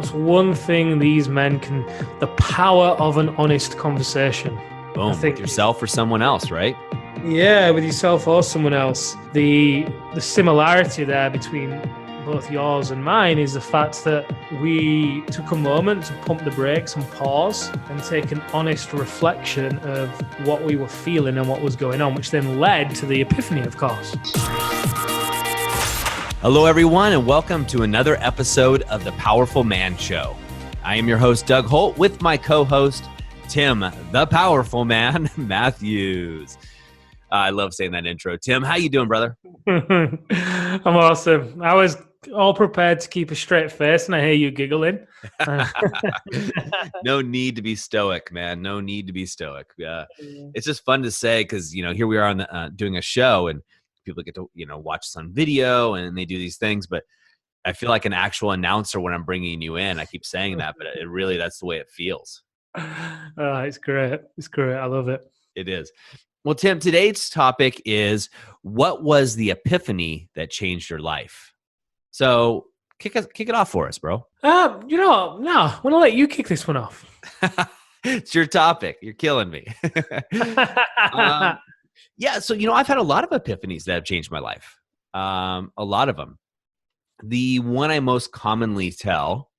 what's one thing these men can, the power of an honest conversation. Boom, with yourself or someone else, right? Yeah, with yourself or someone else. The similarity there between both yours and mine is the fact that we took a moment to pump the brakes and pause and take an honest reflection of what we were feeling and what was going on, which then led to the epiphany, of course. Hello, everyone, and welcome to another episode of The Powerful Man Show. I am your host, Doug Holt, with my co-host, Tim, the Powerful Man, Matthews. I love saying that intro. Tim, how you doing, brother? I'm awesome. I was all prepared to keep a straight face, and I hear you giggling. No need to be stoic, man. No need to be stoic. It's just fun to say because, here we are on doing a show, and people get to, watch us on video, and they do these things. But I feel like an actual announcer when I'm bringing you in. I keep saying that, but it really, that's the way it feels. It's great. It's great. I love it. It is. Well, Tim, today's topic is, what was the epiphany that changed your life? So kick it off for us, bro. No, I want to let you kick this one off. It's your topic. You're killing me. Yeah. So, I've had a lot of epiphanies that have changed my life. A lot of them. The one I most commonly tell,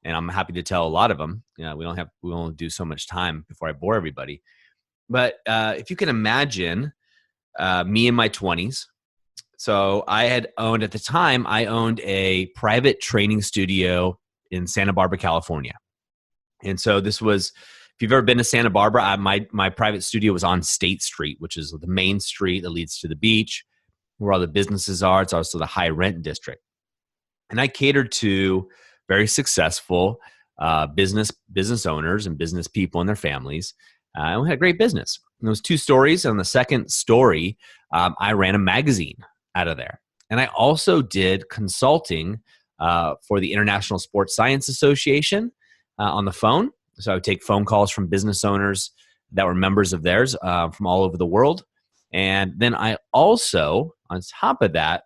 and I'm happy to tell a lot of them, we only do so much time before I bore everybody. But if you can imagine me in my 20s. So I owned a private training studio in Santa Barbara, California. And so this was, if you've ever been to Santa Barbara, my private studio was on State Street, which is the main street that leads to the beach, where all the businesses are. It's also the high rent district. And I catered to very successful business owners and business people and their families. And we had a great business. And there was 2 stories. On the second story, I ran a magazine out of there. And I also did consulting for the International Sports Science Association on the phone. So I would take phone calls from business owners that were members of theirs from all over the world. And then I also, on top of that,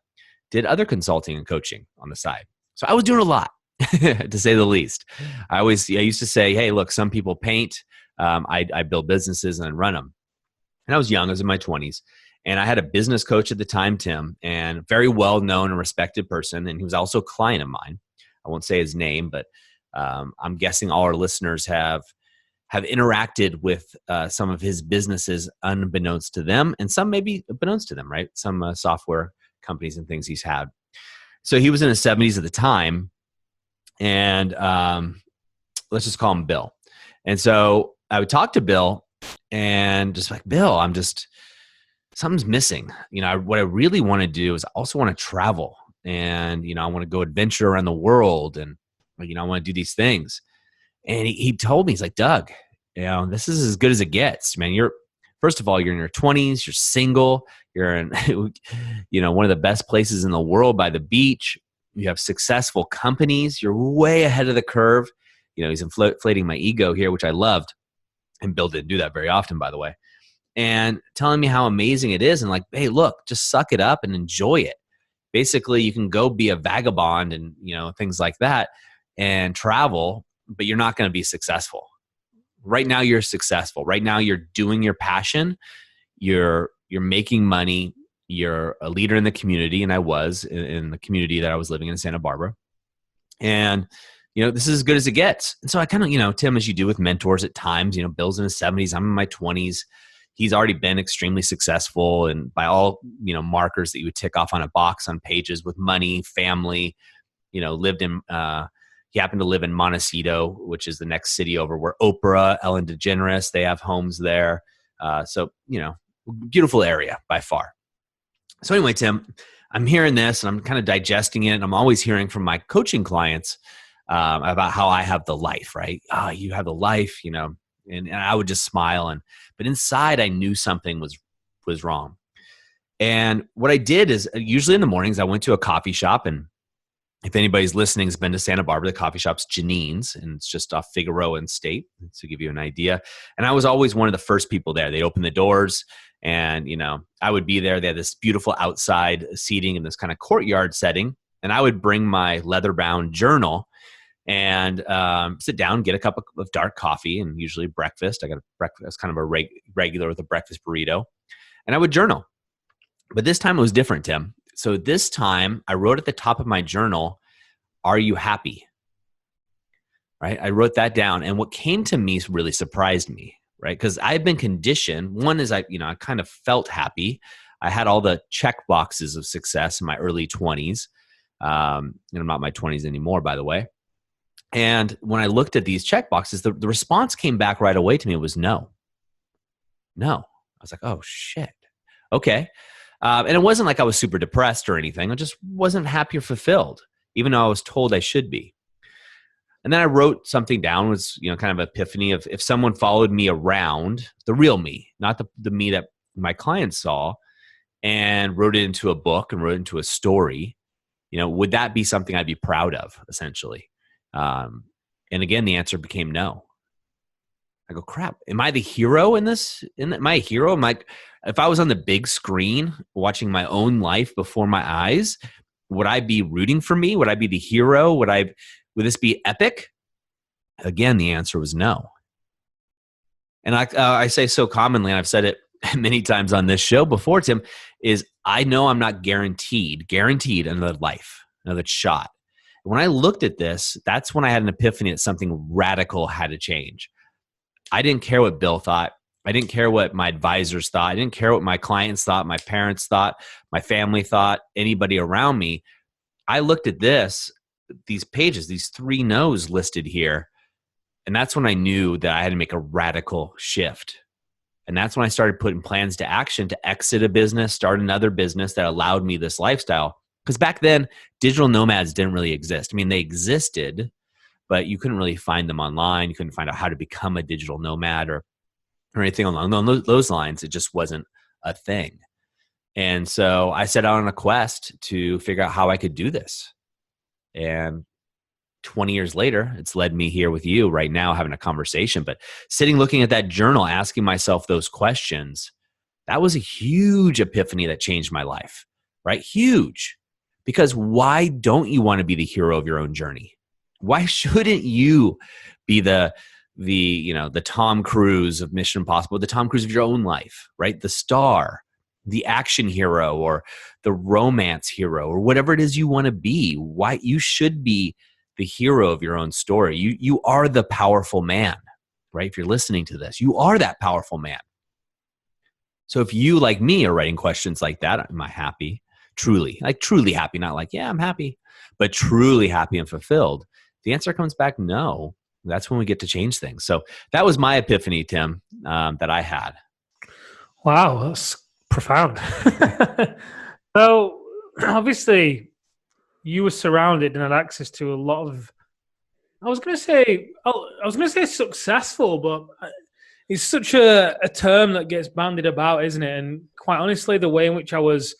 did other consulting and coaching on the side. So I was doing a lot, to say the least. I used to say, hey, look, some people paint. I build businesses and run them. And I was young. I was in my 20s. And I had a business coach at the time, Tim, and very well-known and respected person. And he was also a client of mine. I won't say his name, but I'm guessing all our listeners have interacted with some of his businesses unbeknownst to them, and some maybe beknownst to them, right? Some software companies and things he's had. So he was in his 70s at the time, and let's just call him Bill. And so I would talk to Bill and just like, Bill, something's missing. What I really want to do is I also want to travel, and, I want to go adventure around the world, and, I want to do these things. And he told me, he's like, Doug, this is as good as it gets, man. First of all, you're in your 20s, you're single, you're in, one of the best places in the world by the beach. You have successful companies. You're way ahead of the curve. He's inflating my ego here, which I loved. And Bill didn't do that very often, by the way. And telling me how amazing it is. And like, hey, look, just suck it up and enjoy it. Basically, you can go be a vagabond and, things like that and travel, but you're not going to be successful. Right now, you're successful. Right now, you're doing your passion. You're making money. You're a leader in the community. And I was in the community that I was living in Santa Barbara. And this is as good as it gets. And so I kind of, Tim, as you do with mentors at times, Bill's in his 70s, I'm in my 20s. He's already been extremely successful, and by all, markers that you would tick off on a box on pages, with money, family, he happened to live in Montecito, which is the next city over, where Oprah, Ellen DeGeneres, they have homes there. So, beautiful area by far. So anyway, Tim, I'm hearing this and I'm kind of digesting it. And I'm always hearing from my coaching clients about how I have the life, right? You have the life, and I would just smile. But inside I knew something was wrong. And what I did is, usually in the mornings, I went to a coffee shop. And if anybody's listening has been to Santa Barbara, the coffee shop's Janine's, and it's just off Figueroa and State, to give you an idea. And I was always one of the first people there. They'd open the doors, and I would be there. They had this beautiful outside seating in this kind of courtyard setting. And I would bring my leather-bound journal and sit down, get a cup of dark coffee, and usually breakfast. I got a breakfast, kind of a regular with a breakfast burrito, and I would journal. But this time it was different, Tim. So this time I wrote at the top of my journal, "Are you happy?" Right? I wrote that down, and what came to me really surprised me, right? Because I've been conditioned. One is I kind of felt happy. I had all the check boxes of success in my early 20s. And I'm not in my 20s anymore, by the way. And when I looked at these check boxes, the response came back right away to me. It was no. No. I was like, oh, shit. Okay. And it wasn't like I was super depressed or anything. I just wasn't happy or fulfilled, even though I was told I should be. And then I wrote something down. It was, kind of epiphany of if someone followed me around, the real me, not the me that my clients saw, and wrote it into a book and wrote it into a story, would that be something I'd be proud of, essentially? And again, the answer became no. I go, crap, am I the hero in this? Am I a hero? If I was on the big screen watching my own life before my eyes, would I be rooting for me? Would I be the hero? Would this be epic? Again, the answer was no. And I say so commonly, and I've said it many times on this show before, Tim, is I know I'm not guaranteed another life, another shot. When I looked at this, that's when I had an epiphany that something radical had to change. I didn't care what Bill thought. I didn't care what my advisors thought. I didn't care what my clients thought, my parents thought, my family thought, anybody around me. I looked at these pages, these 3 no's listed here, and that's when I knew that I had to make a radical shift. And that's when I started putting plans to action to exit a business, start another business that allowed me this lifestyle. Because back then, digital nomads didn't really exist. I mean, they existed, but you couldn't really find them online. You couldn't find out how to become a digital nomad or anything along those lines. It just wasn't a thing. And so I set out on a quest to figure out how I could do this. And 20 years later, it's led me here with you right now having a conversation. But sitting, looking at that journal, asking myself those questions, that was a huge epiphany that changed my life, right? Huge. Because why don't you want to be the hero of your own journey? Why shouldn't you be the Tom Cruise of Mission Impossible, the Tom Cruise of your own life, right? The star, the action hero, or the romance hero, or whatever it is you want to be. Why you should be the hero of your own story. You are the powerful man, right? If you're listening to this, you are that powerful man. So if you, like me, are writing questions like that, am I happy? Truly happy, not like, yeah, I'm happy, but truly happy and fulfilled. The answer comes back no. That's when we get to change things. So that was my epiphany, Tim, that I had. Wow, that's profound. So obviously you were surrounded and had access to a lot of, I was going to say successful, but it's such a term that gets bandied about, isn't it? And quite honestly, the way in which I was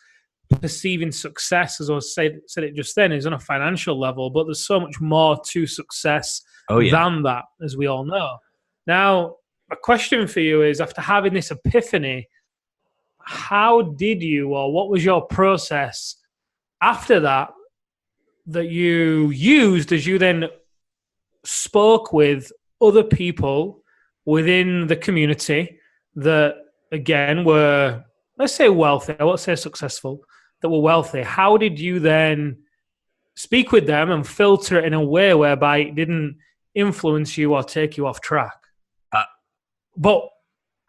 perceiving success, as I said it just then, is on a financial level, but there's so much more to success than that, as we all know. Now, a question for you is, after having this epiphany, how did you, or what was your process after that you used as you then spoke with other people within the community that, again, were, let's say, wealthy, I won't say successful, that were wealthy? How did you then speak with them and filter it in a way whereby it didn't influence you or take you off track?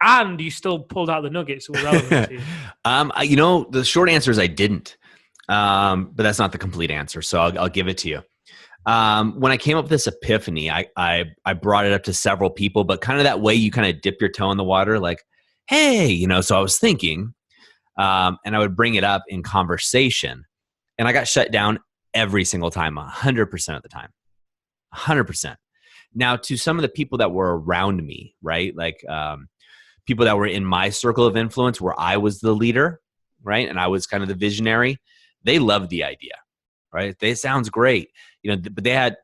And you still pulled out the nuggets that were relevant to you. The short answer is I didn't. But that's not the complete answer. So I'll give it to you. When I came up with this epiphany, I brought it up to several people, but kind of that way you kind of dip your toe in the water, like, hey, so I was thinking, and I would bring it up in conversation, and I got shut down every single time, 100% of the time, 100%. Now, to some of the people that were around me, right? Like, people that were in my circle of influence where I was the leader, right? And I was kind of the visionary. They loved the idea, right? It sounds great, but they had,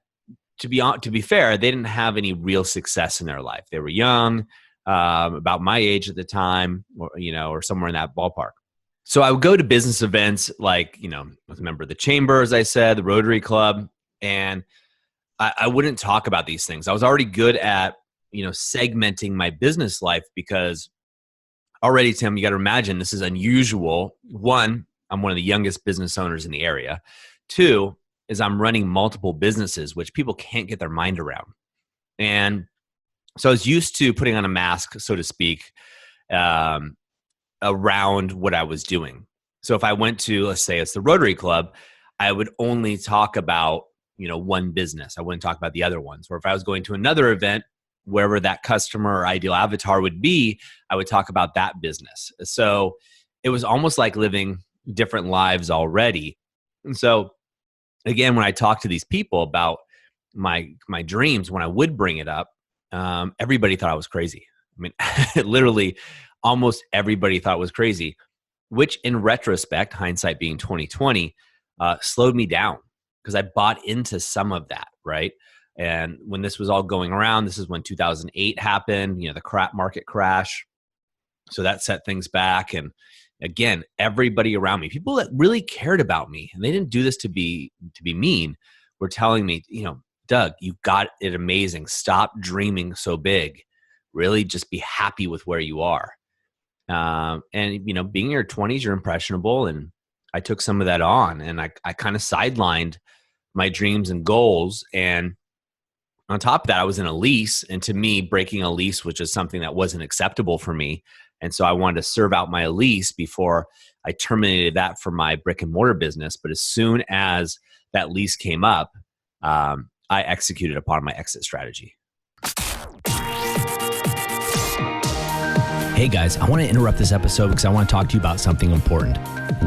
to be fair, they didn't have any real success in their life. They were young, about my age at the time, or somewhere in that ballpark. So I would go to business events like, I was a member of the chamber, as I said, the Rotary Club, and I wouldn't talk about these things. I was already good at, segmenting my business life because already, Tim, you got to imagine this is unusual. One, I'm one of the youngest business owners in the area. Two is I'm running multiple businesses, which people can't get their mind around. And so I was used to putting on a mask, so to speak, around what I was doing. So if I went to, let's say it's the Rotary Club, I would only talk about, one business. I wouldn't talk about the other ones. Or if I was going to another event, wherever that customer or ideal avatar would be, I would talk about that business. So it was almost like living different lives already. And so again, when I talk to these people about my dreams, when I would bring it up, everybody thought I was crazy. I mean, literally almost everybody thought it was crazy, which in retrospect, hindsight being 2020, slowed me down because I bought into some of that, right? And when this was all going around, this is when 2008 happened, the crap market crash. So that set things back. And again, everybody around me, people that really cared about me, and they didn't do this to be mean, were telling me, Doug, you got it amazing. Stop dreaming so big. Really just be happy with where you are. And, being in your 20s, you're impressionable. And I took some of that on, and I kind of sidelined my dreams and goals. And on top of that, I was in a lease. And to me, breaking a lease was just something that wasn't acceptable for me. And so I wanted to serve out my lease before I terminated that for my brick and mortar business. But as soon as that lease came up, I executed upon my exit strategy. Hey guys, I want to interrupt this episode because I want to talk to you about something important.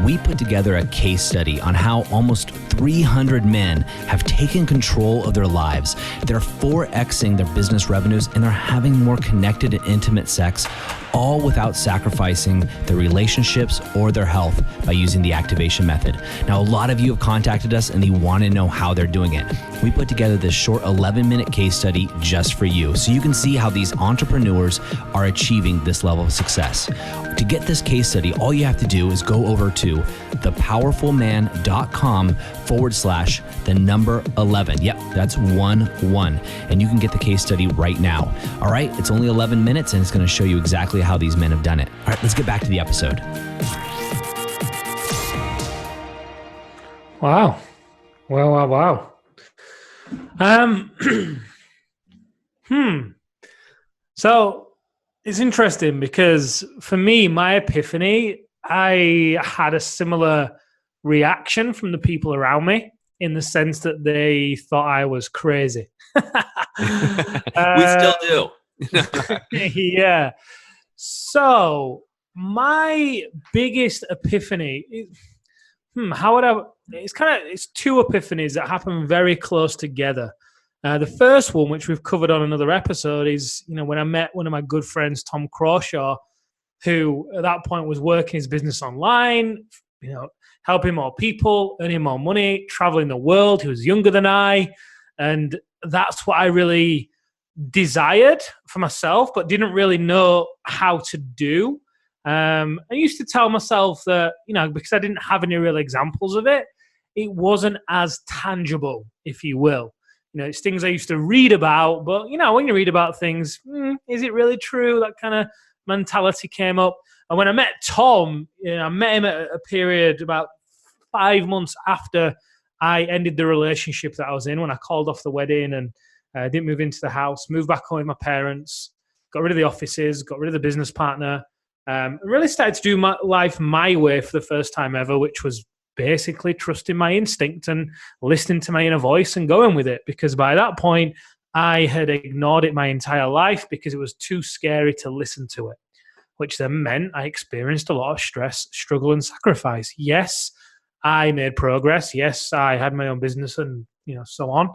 We put together a case study on how almost 300 men have taken control of their lives. They're 4Xing their business revenues, and they're having more connected and intimate sex, all without sacrificing their relationships or their health by using the activation method. Now, a lot of you have contacted us and you want to know how they're doing it. We put together this short 11-minute case study just for you, so you can see how these entrepreneurs are achieving this level of success. To get this case study, all you have to do is go over to thepowerfulman.com/11. Yep, that's 11. And you can get the case study right now. All right, it's only 11 minutes and it's going to show you exactly how these men have done it. All right, let's get back to the episode. Wow. Wow. So it's interesting because for me, my epiphany, I had a similar reaction from the people around me in the sense that they thought I was crazy. We still do. Yeah. So my biggest epiphany, it's two epiphanies that happen very close together. The first one, which we've covered on another episode, is when I met one of my good friends, Tom Crawshaw, who at that point was working his business online, helping more people, earning more money, traveling the world. He was younger than I, and that's what I really desired for myself, but didn't really know how to do. I used to tell myself that, because I didn't have any real examples of it, it wasn't as tangible, if you will. It's things I used to read about, but, when you read about things, is it really true? That kind of mentality came up. And when I met Tom, I met him at a period about 5 months after I ended the relationship that I was in, when I called off the wedding and didn't move into the house, moved back home with my parents, got rid of the offices, got rid of the business partner, really started to do my life my way for the first time ever, which was basically trusting my instinct and listening to my inner voice and going with it. Because by that point, I had ignored it my entire life because it was too scary to listen to it, which then meant I experienced a lot of stress, struggle, and sacrifice. Yes, I made progress. Yes, I had my own business and so on.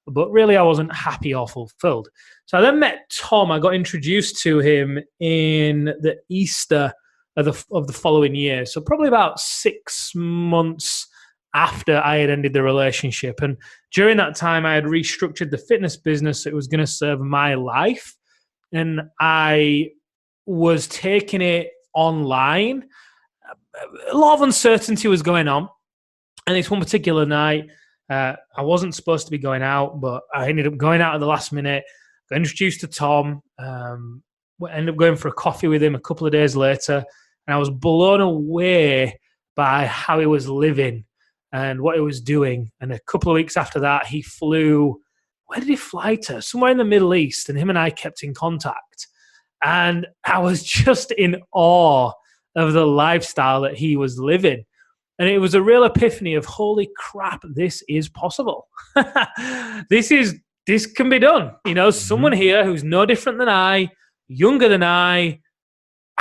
But really, I wasn't happy or fulfilled. So I then met Tom. I got introduced to him in the Easter of the following year. So probably about 6 months after I had ended the relationship. And during that time, I had restructured the fitness business so it was going to serve my life. And I was taking it online. A lot of uncertainty was going on. And this one particular night, I wasn't supposed to be going out, but I ended up going out at the last minute. Got introduced to Tom. Ended up going for a coffee with him a couple of days later, and I was blown away by how he was living and what he was doing. And a couple of weeks after that, he flew. Where did he fly to? Somewhere in the Middle East, and him and I kept in contact. And I was just in awe of the lifestyle that he was living. And it was a real epiphany of, holy crap, this is possible. This can be done. Someone here who's no different than I, younger than I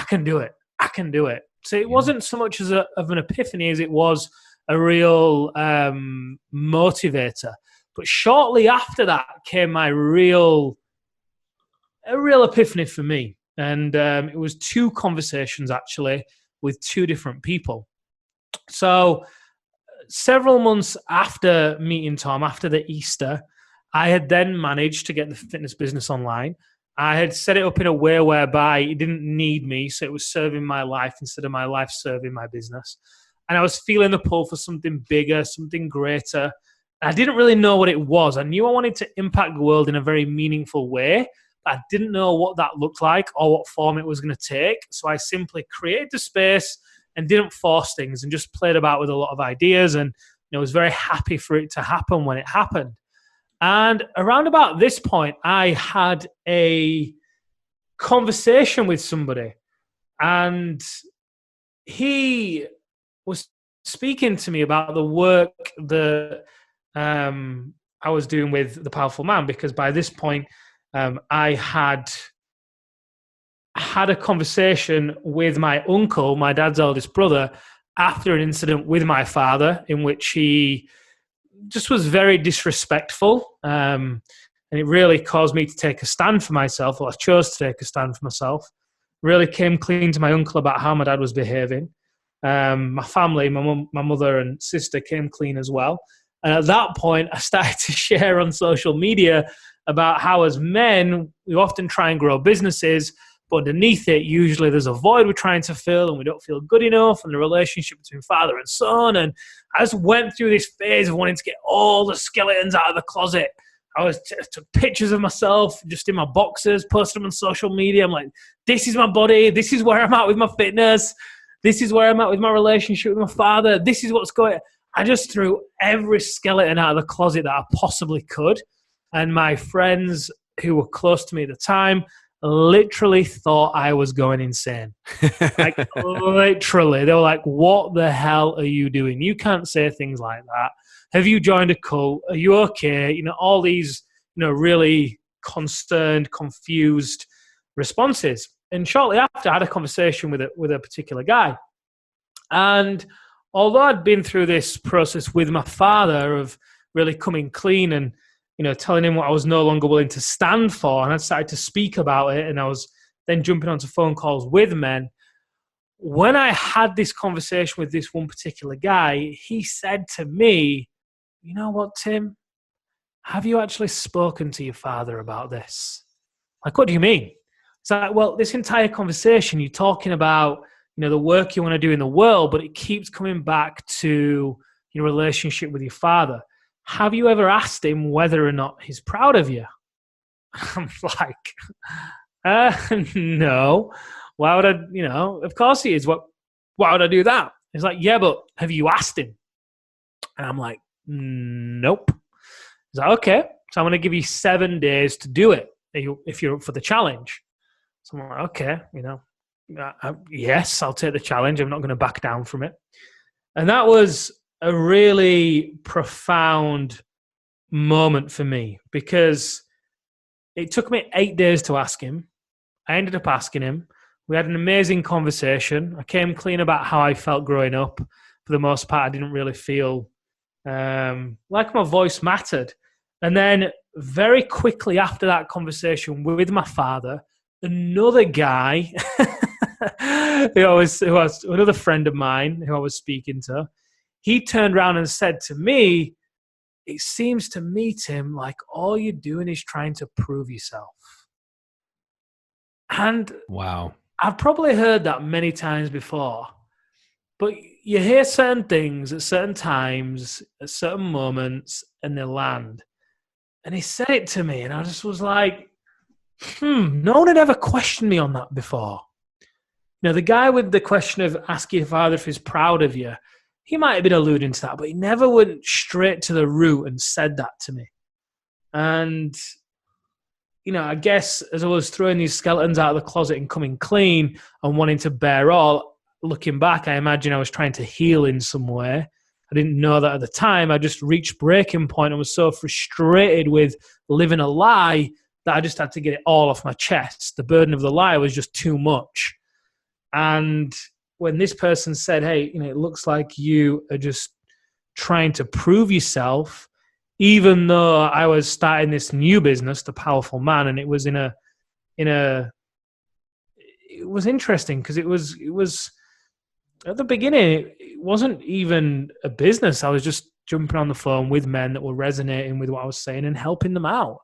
can do it. I can do it. So it wasn't so much of an epiphany as it was a real motivator. But shortly after that came a real epiphany for me. And it was 2 conversations, actually, with 2 different people. So several months after meeting Tom, after the Easter, I had then managed to get the fitness business online. I had set it up in a way whereby it didn't need me, so it was serving my life instead of my life serving my business. And I was feeling the pull for something bigger, something greater. I didn't really know what it was. I knew I wanted to impact the world in a very meaningful way. I didn't know what that looked like or what form it was going to take. So I simply created the space and didn't force things and just played about with a lot of ideas, and was very happy for it to happen when it happened. And around about this point, I had a conversation with somebody, and he was speaking to me about the work that I was doing with the Powerful Man, because by this point, I had a conversation with my uncle, my dad's eldest brother, after an incident with my father in which he just was very disrespectful. And it really caused me to take a stand for myself, or I chose to take a stand for myself. Really came clean to my uncle about how my dad was behaving. My family, my mother and sister came clean as well. And at that point, I started to share on social media about how as men, we often try and grow businesses, but underneath it, usually there's a void we're trying to fill and we don't feel good enough, and the relationship between father and son. And I just went through this phase of wanting to get all the skeletons out of the closet. I took pictures of myself just in my boxers, posted them on social media. I'm like, this is my body. This is where I'm at with my fitness. This is where I'm at with my relationship with my father. This is what's going on. I just threw every skeleton out of the closet that I possibly could. And my friends who were close to me at the time literally thought I was going insane. Like, literally. They were like, what the hell are you doing? You can't say things like that. Have you joined a cult? Are you okay? All these, really concerned, confused responses. And shortly after, I had a conversation with a particular guy. And although I'd been through this process with my father of really coming clean and telling him what I was no longer willing to stand for, and I started to speak about it, and I was then jumping onto phone calls with men. When I had this conversation with this one particular guy, he said to me, you know what, Tim? Have you actually spoken to your father about this? Like, what do you mean? It's like, well, this entire conversation, you're talking about, the work you want to do in the world, but it keeps coming back to your relationship with your father. Have you ever asked him whether or not he's proud of you? I'm like, no. Why would I, of course he is. Why would I do that? He's like, yeah, but have you asked him? And I'm like, nope. He's like, okay, so I'm going to give you 7 days to do it if you're up for the challenge. So I'm like, okay, yes, I'll take the challenge. I'm not going to back down from it. And that was a really profound moment for me, because it took me 8 days to ask him. I ended up asking him. We had an amazing conversation. I came clean about how I felt growing up. For the most part, I didn't really feel like my voice mattered. And then very quickly after that conversation with my father, another guy, who was another friend of mine who I was speaking to, he turned around and said to me, it seems to me, Tim, like all you're doing is trying to prove yourself. And wow, I've probably heard that many times before. But you hear certain things at certain times, at certain moments, and they land. And he said it to me, and I just was like, no one had ever questioned me on that before. You know, the guy with the question of asking your father if he's proud of you, he might have been alluding to that, but he never went straight to the root and said that to me. And, you know, I guess as I was throwing these skeletons out of the closet and coming clean and wanting to bear all, looking back, I imagine I was trying to heal in some way. I didn't know that at the time. I just reached breaking point and was so frustrated with living a lie that I just had to get it all off my chest. The burden of the lie was just too much. And when this person said, hey, you know, it looks like you are just trying to prove yourself, even though I was starting this new business, The Powerful Man, and it was it was interesting because it was at the beginning, it wasn't even a business. I was just jumping on the phone with men that were resonating with what I was saying and helping them out.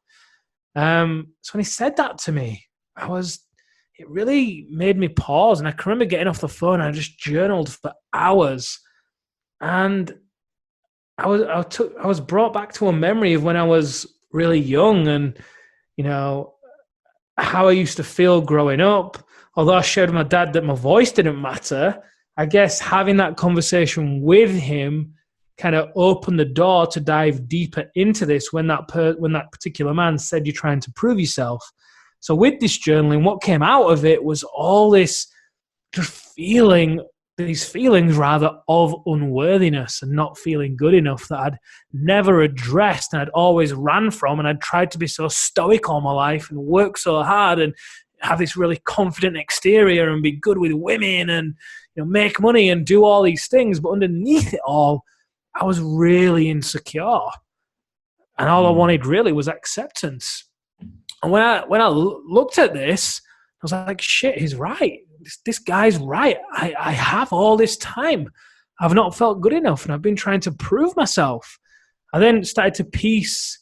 So when he said that to me, it really made me pause. And I can remember getting off the phone and I just journaled for hours. And I was brought back to a memory of when I was really young and, you know, how I used to feel growing up. Although I shared with my dad that my voice didn't matter, I guess having that conversation with him kind of opened the door to dive deeper into this when that particular man said you're trying to prove yourself. So with this journaling, what came out of it was all this just these feelings rather of unworthiness and not feeling good enough that I'd never addressed and I'd always ran from, and I'd tried to be so stoic all my life and work so hard and have this really confident exterior and be good with women and, you know, make money and do all these things. But underneath it all, I was really insecure. And all I wanted really was acceptance. And when I looked at this, I was like, shit, he's right. This guy's right. I have all this time. I've not felt good enough, and I've been trying to prove myself. I then started to piece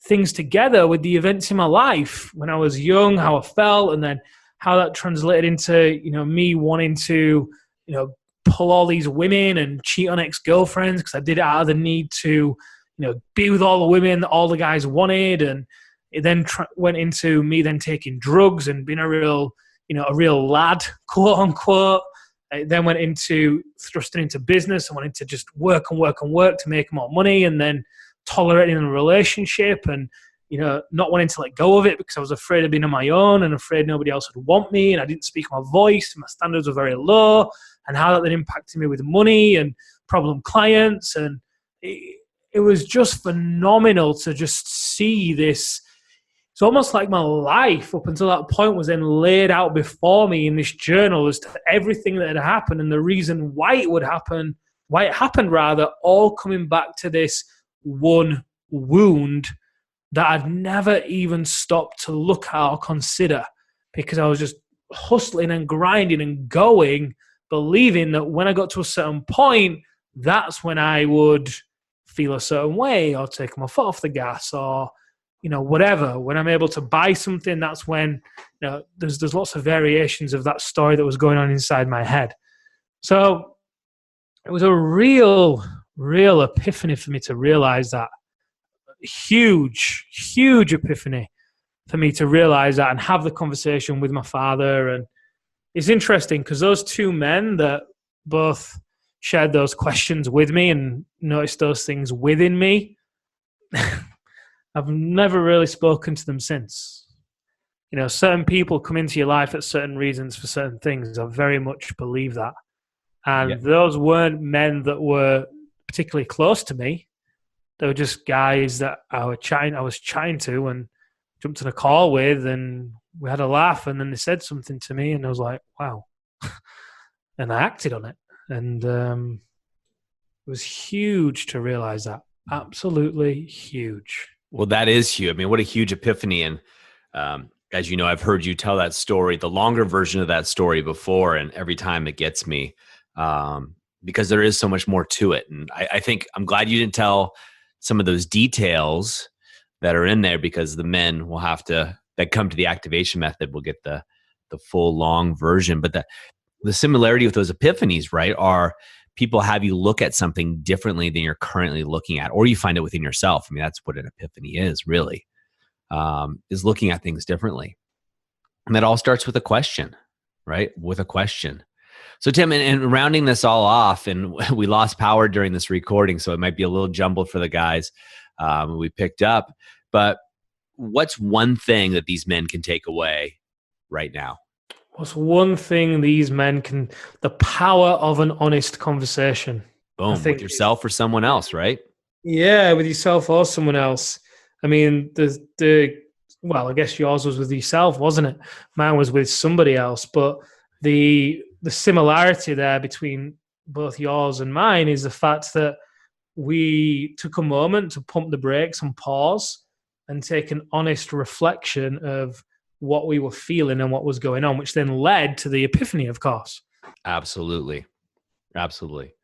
things together with the events in my life when I was young, how I felt, and then how that translated into, you know, me wanting to, you know, pull all these women and cheat on ex-girlfriends because I did it out of the need to, you know, be with all the women that all the guys wanted. And it then went into me then taking drugs and being a real lad, quote unquote. It then went into thrusting into business and wanting to just work and work and work to make more money, and then tolerating a relationship and, you know, not wanting to let go of it because I was afraid of being on my own and afraid nobody else would want me, and I didn't speak my voice and my standards were very low, and how that then impacted me with money and problem clients. And it was just phenomenal to just see this. It's almost like my life up until that point was then laid out before me in this journal as to everything that had happened and the reason why it happened rather, all coming back to this one wound that I'd never even stopped to look at or consider, because I was just hustling and grinding and going, believing that when I got to a certain point, that's when I would feel a certain way or take my foot off the gas or, you know, whatever. When I'm able to buy something, that's when, you know, there's lots of variations of that story that was going on inside my head. So it was a real epiphany for me to realize that. Huge epiphany for me to realize that and have the conversation with my father. And it's interesting because those two men that both shared those questions with me and noticed those things within me, I've never really spoken to them since. You know, certain people come into your life at certain reasons for certain things. I very much believe that. And those weren't men that were particularly close to me. They were just guys that I was chatting to and jumped on a call with, and we had a laugh, and then they said something to me, and I was like, wow. And I acted on it. And it was huge to realize that. Absolutely huge. Well, that is huge. I mean, what a huge epiphany. And as you know, I've heard you tell that story, the longer version of that story before, and every time it gets me because there is so much more to it. And I think I'm glad you didn't tell some of those details that are in there, because the men will have to, that come to the activation method, will get the full long version. But The similarity with those epiphanies, right, are people have you look at something differently than you're currently looking at, or you find it within yourself. I mean, that's what an epiphany is, really, is looking at things differently. And that all starts with a question, right? With a question. So Tim, and rounding this all off, and we lost power during this recording, so it might be a little jumbled for the guys we picked up. But what's one thing that these men can take away right now? What's one thing these men can, the power of an honest conversation. Boom, with yourself or someone else, right? Yeah, with yourself or someone else. I mean, well, I guess yours was with yourself, wasn't it? Mine was with somebody else. But the similarity there between both yours and mine is the fact that we took a moment to pump the brakes and pause and take an honest reflection of what we were feeling and what was going on, which then led to the epiphany, of course. Absolutely. Absolutely.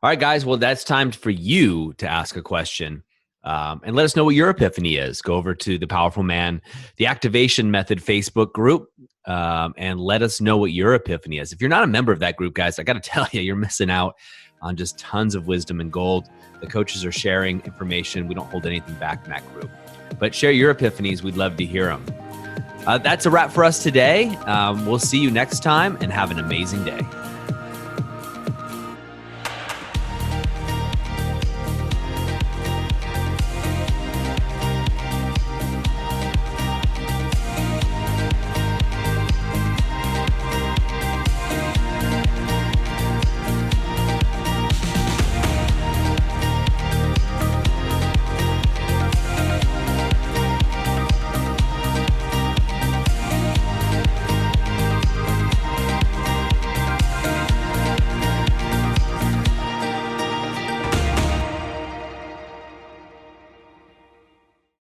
All right, guys. Well, that's time for you to ask a question. And let us know what your epiphany is. Go over to the Powerful Man, the Activation Method Facebook group, and let us know what your epiphany is. If you're not a member of that group, guys, I got to tell you, you're missing out on just tons of wisdom and gold. The coaches are sharing information. We don't hold anything back in that group. But share your epiphanies. We'd love to hear them. That's a wrap for us today. We'll see you next time, and have an amazing day.